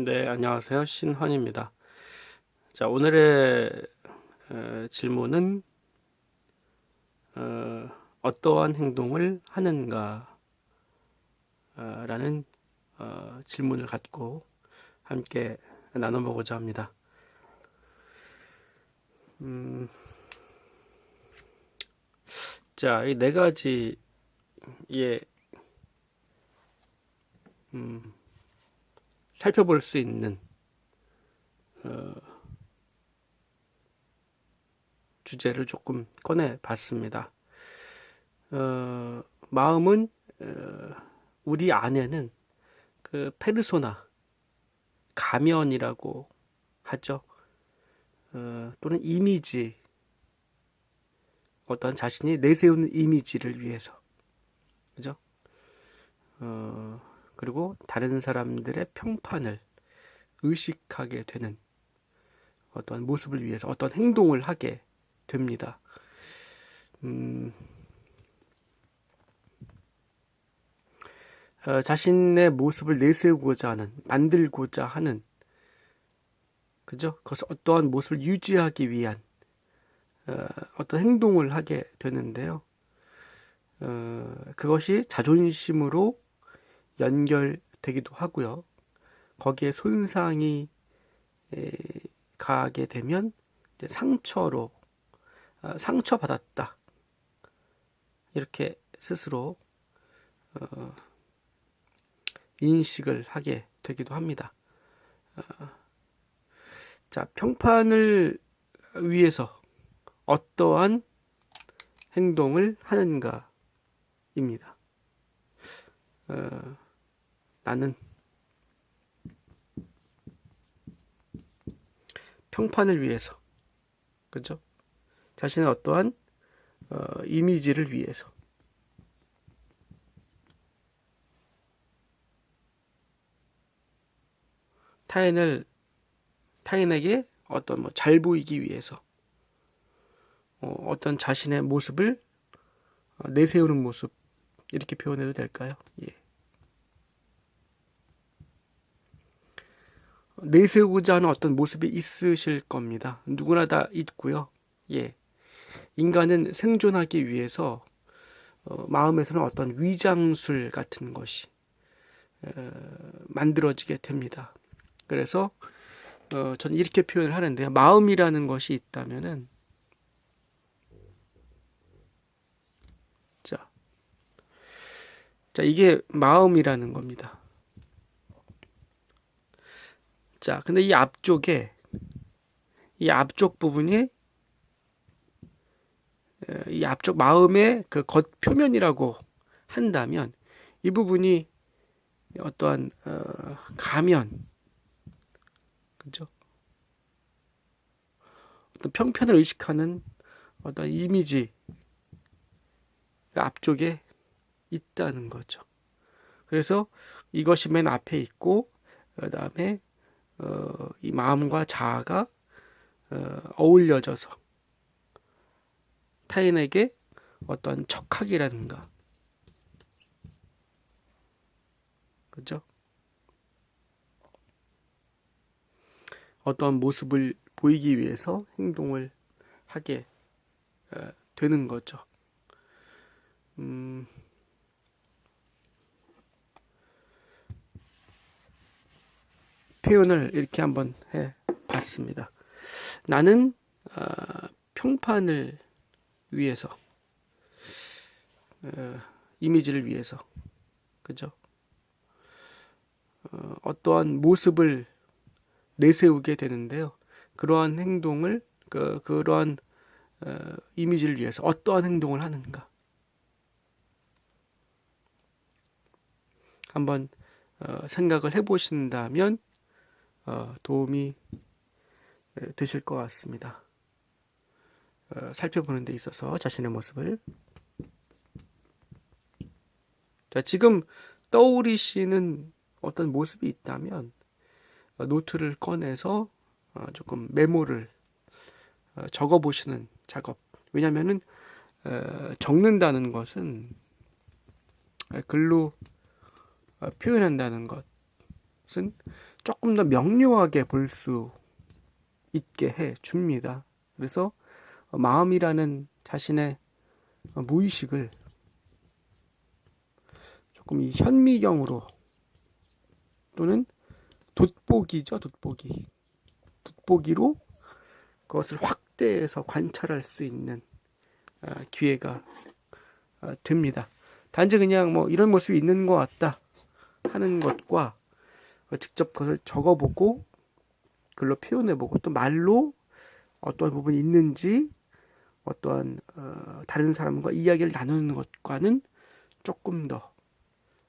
네, 안녕하세요. 신헌입니다. 자, 오늘의 질문은 어떠한 행동을 하는가 라는 질문을 갖고 함께 나눠보고자 합니다. 자, 이 네 가지의 살펴볼 수 있는 주제를 조금 꺼내 봤습니다. 마음은 우리 안에는 그 페르소나, 가면이라고 하죠. 또는 이미지, 어떤 자신이 내세우는 이미지를 위해서, 그죠? 그리고 다른 사람들의 평판을 의식하게 되는 어떤 모습을 위해서 어떤 행동을 하게 됩니다. 자신의 모습을 내세우고자 하는, 만들고자 하는, 그죠? 그것을 어떠한 모습을 유지하기 위한 어떤 행동을 하게 되는데요. 그것이 자존심으로 연결되기도 하고요. 거기에 손상이 가게 되면 이제 상처받았다. 이렇게 스스로 인식을 하게 되기도 합니다. 자, 평판을 위해서 어떠한 행동을 하는가입니다. 나는 평판을 위해서, 그죠? 자신의 어떠한 이미지를 위해서, 타인에게 어떤 잘 보이기 위해서, 어떤 자신의 모습을 내세우는 모습, 이렇게 표현해도 될까요? 예. 내세우고자 하는 어떤 모습이 있으실 겁니다. 누구나 다 있고요. 예. 인간은 생존하기 위해서 마음에서는 어떤 위장술 같은 것이 만들어지게 됩니다. 그래서 저는 이렇게 표현을 하는데요. 마음이라는 것이 있다면은, 자, 이게 마음이라는 겁니다. 자, 근데 이 앞쪽 부분이 이 앞쪽 마음의 그 겉표면이라고 한다면, 이 부분이 어떠한 가면, 그죠? 어떤 평편을 의식하는 어떤 이미지 앞쪽에 있다는 거죠. 그래서 이것이 맨 앞에 있고, 그 다음에 이 마음과 자아가 어울려져서 타인에게 어떤 척학이라든가, 그죠? 어떤 모습을 보이기 위해서 행동을 하게 되는 거죠. 표현을 이렇게 한번 해 봤습니다. 나는 평판을 위해서, 이미지를 위해서, 그죠? 어떠한 모습을 내세우게 되는데요. 그러한 행동을, 그러한 이미지를 위해서 어떠한 행동을 하는가. 한번 생각을 해보신다면 도움이 되실 것 같습니다. 살펴보는 데 있어서 자신의 모습을. 자, 지금 떠오르시는 어떤 모습이 있다면 노트를 꺼내서 조금 메모를 적어보시는 작업. 왜냐하면은 적는다는 것은 글로 표현한다는 것, 것은 조금 더 명료하게 볼 수 있게 해 줍니다. 그래서 마음이라는 자신의 무의식을 조금 이 현미경으로 또는 돋보기죠, 돋보기. 돋보기로 그것을 확대해서 관찰할 수 있는 기회가 됩니다. 단지 그냥 뭐 이런 모습이 있는 것 같다 하는 것과 직접 그것을 적어보고 글로 표현해보고 또 말로 어떠한 부분이 있는지 어떠한 다른 사람과 이야기를 나누는 것과는 조금 더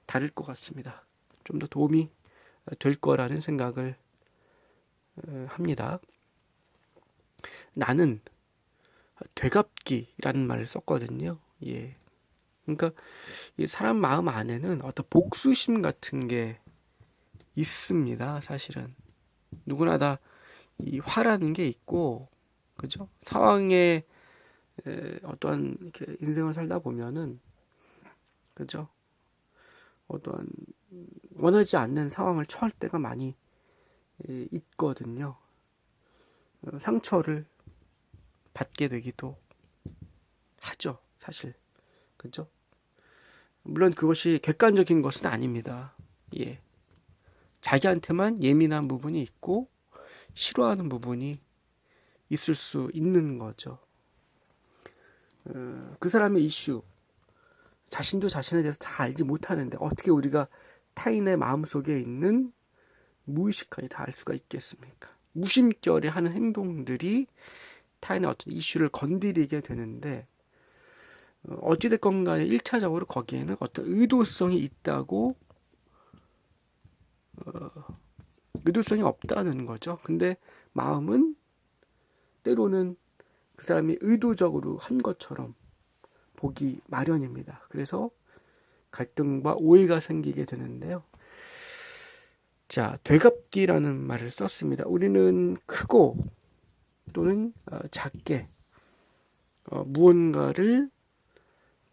다를 것 같습니다. 좀 더 도움이 될 거라는 생각을 합니다. 나는 되갚기라는 말을 썼거든요. 예. 그러니까 이 사람 마음 안에는 어떤 복수심 같은 게 있습니다. 사실은 누구나 다 이 화라는 게 있고, 그죠? 상황에 어떠한 이렇게 인생을 살다 보면은, 그죠? 어떠한 원하지 않는 상황을 처할 때가 많이 있거든요. 상처를 받게 되기도 하죠, 사실. 그죠? 물론 그것이 객관적인 것은 아닙니다. 예. 자기한테만 예민한 부분이 있고 싫어하는 부분이 있을 수 있는 거죠. 그 사람의 이슈, 자신도 자신에 대해서 다 알지 못하는데 어떻게 우리가 타인의 마음속에 있는 무의식까지 다 알 수가 있겠습니까? 무심결에 하는 행동들이 타인의 어떤 이슈를 건드리게 되는데 어찌됐건 간에 1차적으로 거기에는 어떤 의도성이 있다고 의도성이 없다는 거죠. 근데 마음은 때로는 그 사람이 의도적으로 한 것처럼 보기 마련입니다. 그래서 갈등과 오해가 생기게 되는데요. 자, 되갚기라는 말을 썼습니다. 우리는 크고 또는 작게 무언가를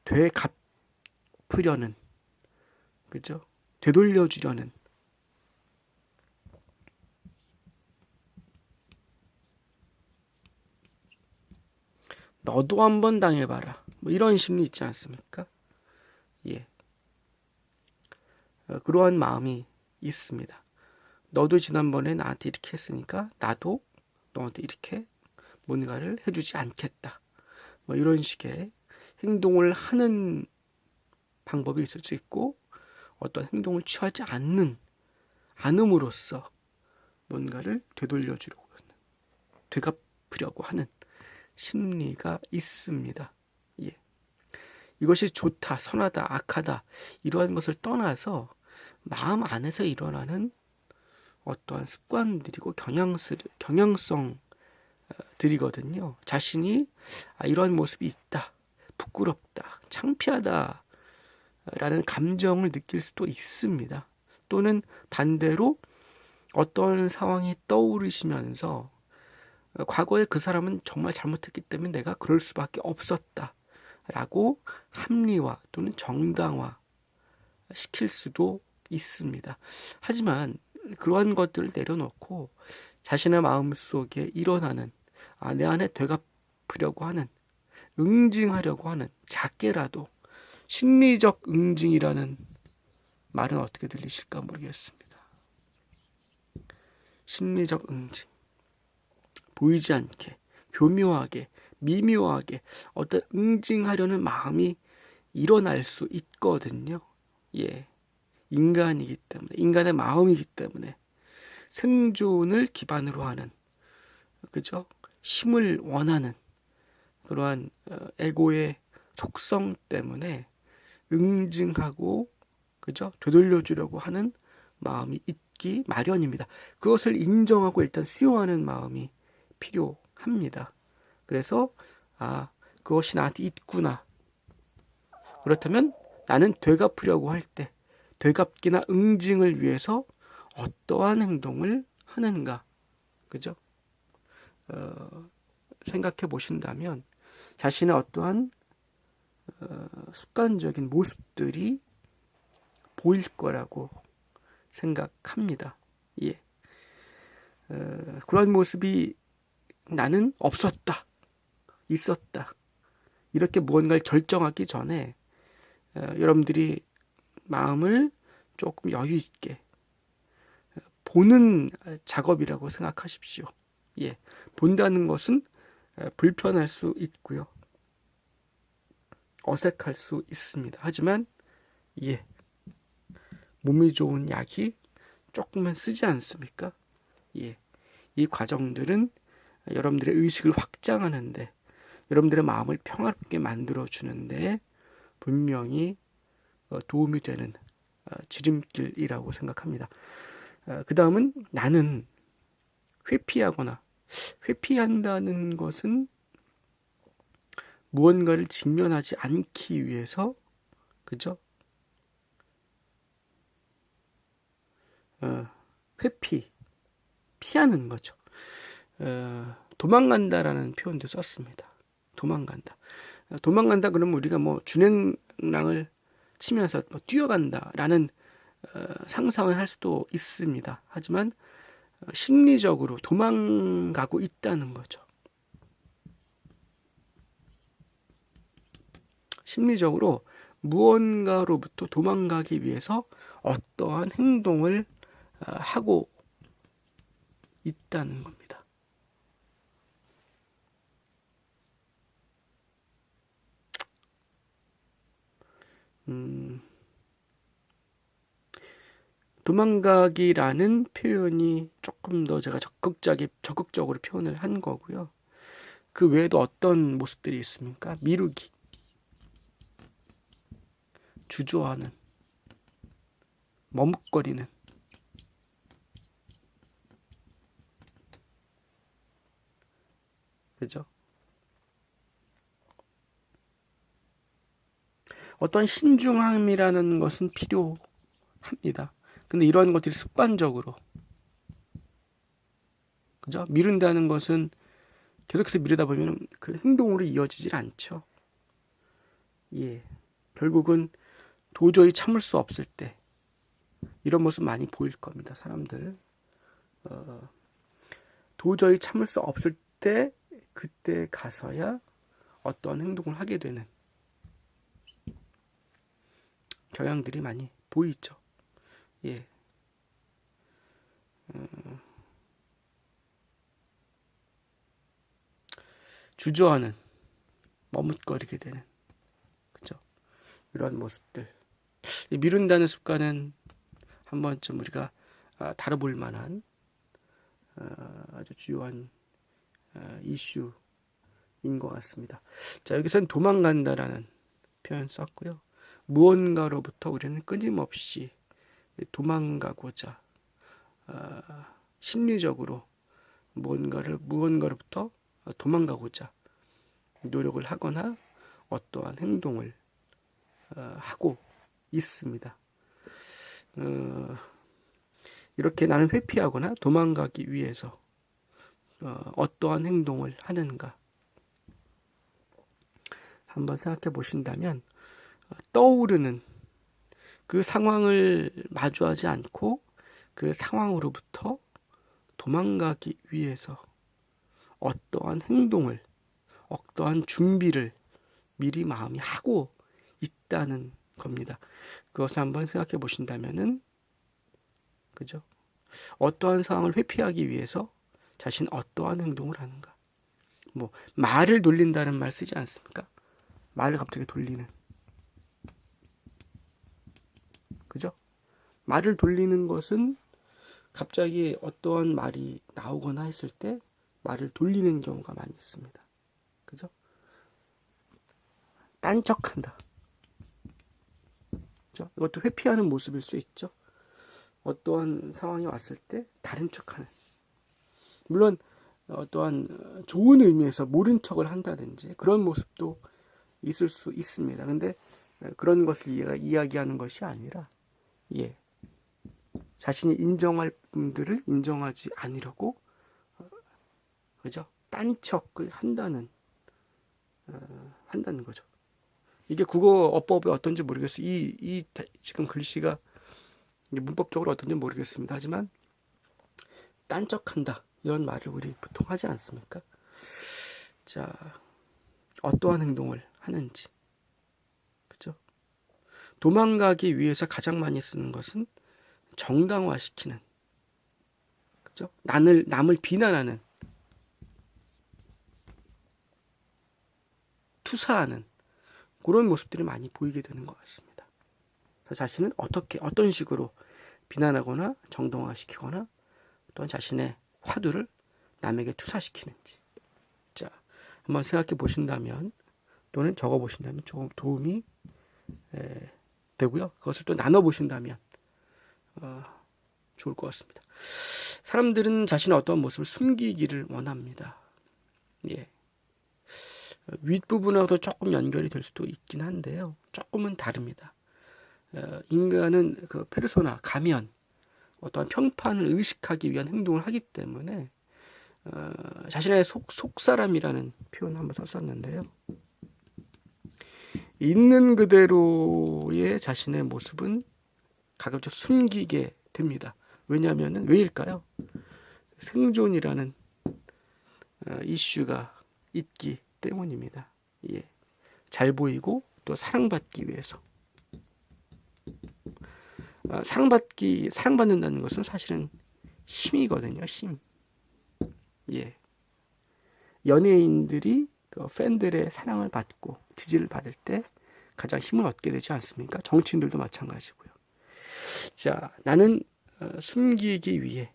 되갚으려는, 그죠? 되돌려주려는 너도 한번 당해봐라. 뭐 이런 심리 있지 않습니까? 예. 그러한 마음이 있습니다. 너도 지난번에 나한테 이렇게 했으니까 나도 너한테 이렇게 뭔가를 해주지 않겠다. 뭐 이런 식의 행동을 하는 방법이 있을 수 있고 어떤 행동을 취하지 않음으로써 뭔가를 되돌려주려고 하는, 되갚으려고 하는 심리가 있습니다. 예. 이것이 좋다, 선하다, 악하다 이러한 것을 떠나서 마음 안에서 일어나는 어떠한 습관들이고 경향성들이거든요. 자신이 이러한 모습이 있다, 부끄럽다, 창피하다 라는 감정을 느낄 수도 있습니다. 또는 반대로 어떤 상황이 떠오르시면서 과거에 그 사람은 정말 잘못했기 때문에 내가 그럴 수밖에 없었다 라고 합리화 또는 정당화 시킬 수도 있습니다. 하지만 그러한 것들을 내려놓고 자신의 마음속에 일어나는 내 안에 되갚으려고 하는, 응징하려고 하는, 작게라도 심리적 응징이라는 말은 어떻게 들리실까 모르겠습니다. 심리적 응징, 보이지 않게, 교묘하게, 미묘하게 어떤 응징하려는 마음이 일어날 수 있거든요. 예, 인간이기 때문에, 인간의 마음이기 때문에 생존을 기반으로 하는, 그죠? 힘을 원하는 그러한 에고의 속성 때문에 응징하고, 그죠? 되돌려주려고 하는 마음이 있기 마련입니다. 그것을 인정하고 일단 수용하는 마음이 필요합니다. 그래서 그것이 나한테 있구나. 그렇다면 나는 되갚으려고 할 때 되갚기나 응징을 위해서 어떠한 행동을 하는가, 그죠? 생각해 보신다면 자신의 어떠한 습관적인 모습들이 보일 거라고 생각합니다. 예. 그런 모습이 나는 없었다, 있었다, 이렇게 무언가를 결정하기 전에 여러분들이 마음을 조금 여유 있게 보는 작업이라고 생각하십시오. 예. 본다는 것은 불편할 수 있고요. 어색할 수 있습니다. 하지만 예. 몸이 좋은 약이 조금만 쓰지 않습니까? 예. 이 과정들은 여러분들의 의식을 확장하는데, 여러분들의 마음을 평화롭게 만들어 주는데 분명히 도움이 되는 지름길이라고 생각합니다. 그 다음은 나는 회피하거나, 회피한다는 것은 무언가를 직면하지 않기 위해서, 그죠? 피하는 거죠. 도망간다라는 표현도 썼습니다. 도망간다 그러면 우리가 뭐 준행랑을 치면서 뭐 뛰어간다라는 상상을 할 수도 있습니다. 하지만 심리적으로 도망가고 있다는 거죠. 심리적으로 무언가로부터 도망가기 위해서 어떠한 행동을 하고 있다는 겁니다. 도망가기라는 표현이 조금 더 제가 적극적으로 표현을 한 거고요. 그 외에도 어떤 모습들이 있습니까? 미루기, 주저하는, 머뭇거리는, 그죠? 어떤 신중함이라는 것은 필요합니다. 근데 이런 것들이 습관적으로, 그죠? 미룬다는 것은 계속해서 미루다 보면 그 행동으로 이어지질 않죠. 예. 결국은 도저히 참을 수 없을 때 이런 모습 많이 보일 겁니다. 사람들. 도저히 참을 수 없을 때 그때 가서야 어떠한 행동을 하게 되는 경향들이 많이 보이죠. 예. 주저하는, 머뭇거리게 되는, 그죠? 이러한 모습들. 미룬다는 습관은 한 번쯤 우리가 다뤄볼 만한 아주 주요한 이슈인 것 같습니다. 자, 여기서는 도망간다라는 표현 썼고요. 무언가로부터 우리는 끊임없이 도망가고자 심리적으로 무언가로부터 도망가고자 노력을 하거나 어떠한 행동을 하고 있습니다. 이렇게 나는 회피하거나 도망가기 위해서 어떠한 행동을 하는가 한번 생각해 보신다면 떠오르는 그 상황을 마주하지 않고 그 상황으로부터 도망가기 위해서 어떠한 행동을, 어떠한 준비를 미리 마음이 하고 있다는 겁니다. 그것을 한번 생각해 보신다면은, 그죠? 어떠한 상황을 회피하기 위해서 자신 어떠한 행동을 하는가? 뭐 말을 돌린다는 말 쓰지 않습니까? 말을 갑자기 돌리는, 그죠? 말을 돌리는 것은 갑자기 어떠한 말이 나오거나 했을 때 말을 돌리는 경우가 많이 있습니다. 그죠? 딴척한다. 그죠? 이것도 회피하는 모습일 수 있죠. 어떠한 상황이 왔을 때 다른 척하는. 물론 어떠한 좋은 의미에서 모른 척을 한다든지 그런 모습도 있을 수 있습니다. 근데 그런 것을 이야기하는 것이 아니라, 예, 자신이 인정할 분들을 인정하지 않으려고, 그죠? 딴척을 한다는 거죠. 이게 국어 어법이 어떤지 모르겠어요. 이 지금 글씨가 이게 문법적으로 어떤지 모르겠습니다. 하지만 딴척한다 이런 말을 우리 보통 하지 않습니까? 자, 어떠한 행동을 하는지, 그죠? 도망가기 위해서 가장 많이 쓰는 것은 정당화시키는, 그죠? 남을 비난하는, 투사하는 그런 모습들이 많이 보이게 되는 것 같습니다. 자신은 어떤 식으로 비난하거나 정당화시키거나 또한 자신의 화두를 남에게 투사시키는지, 자, 한번 생각해 보신다면 또는 적어 보신다면 조금 도움이 되고요. 그것을 또 나눠 보신다면 좋을 것 같습니다. 사람들은 자신의 어떤 모습을 숨기기를 원합니다. 예. 윗부분하고도 조금 연결이 될 수도 있긴 한데요. 조금은 다릅니다. 인간은 그 페르소나, 가면, 어떠한 평판을 의식하기 위한 행동을 하기 때문에 자신의 속사람이라는 표현을 한번 썼었는데요. 있는 그대로의 자신의 모습은 가급적 숨기게 됩니다. 왜냐하면 왜일까요? 생존이라는 이슈가 있기 때문입니다. 예. 잘 보이고 또 사랑받기 위해서. 사랑받는다는 것은 사실은 힘이거든요. 힘. 예. 연예인들이 그 팬들의 사랑을 받고 지지를 받을 때 가장 힘을 얻게 되지 않습니까? 정치인들도 마찬가지고요. 자, 나는 숨기기 위해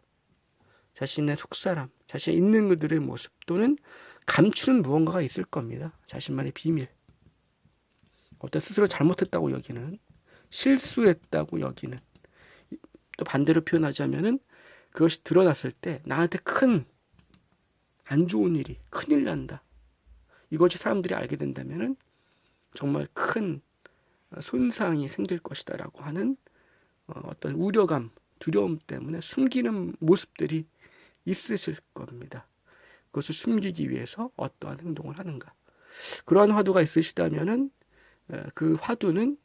자신의 속사람, 자신의 있는 그들의 모습 또는 감추는 무언가가 있을 겁니다. 자신만의 비밀. 어떤 스스로 잘못했다고 여기는, 실수했다고 여기는, 또 반대로 표현하자면은 그것이 드러났을 때 나한테 큰 안 좋은 일이, 큰일 난다. 이것이 사람들이 알게 된다면은 정말 큰 손상이 생길 것이다라고 하는 어떤 우려감, 두려움 때문에 숨기는 모습들이 있으실 겁니다. 그것을 숨기기 위해서 어떠한 행동을 하는가. 그러한 화두가 있으시다면은 그 화두는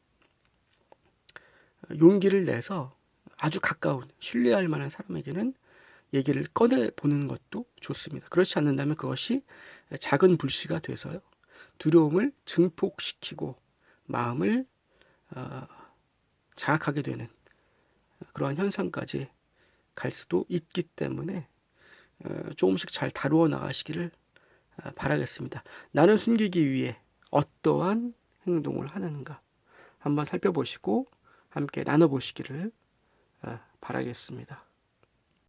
용기를 내서 아주 가까운 신뢰할 만한 사람에게는 얘기를 꺼내보는 것도 좋습니다. 그렇지 않는다면 그것이 작은 불씨가 돼서요. 두려움을 증폭시키고 마음을 장악하게 되는 그러한 현상까지 갈 수도 있기 때문에 조금씩 잘 다루어 나가시기를 바라겠습니다. 나는 숨기기 위해 어떠한 행동을 하는가 한번 살펴보시고 함께 나눠보시기를 바라겠습니다.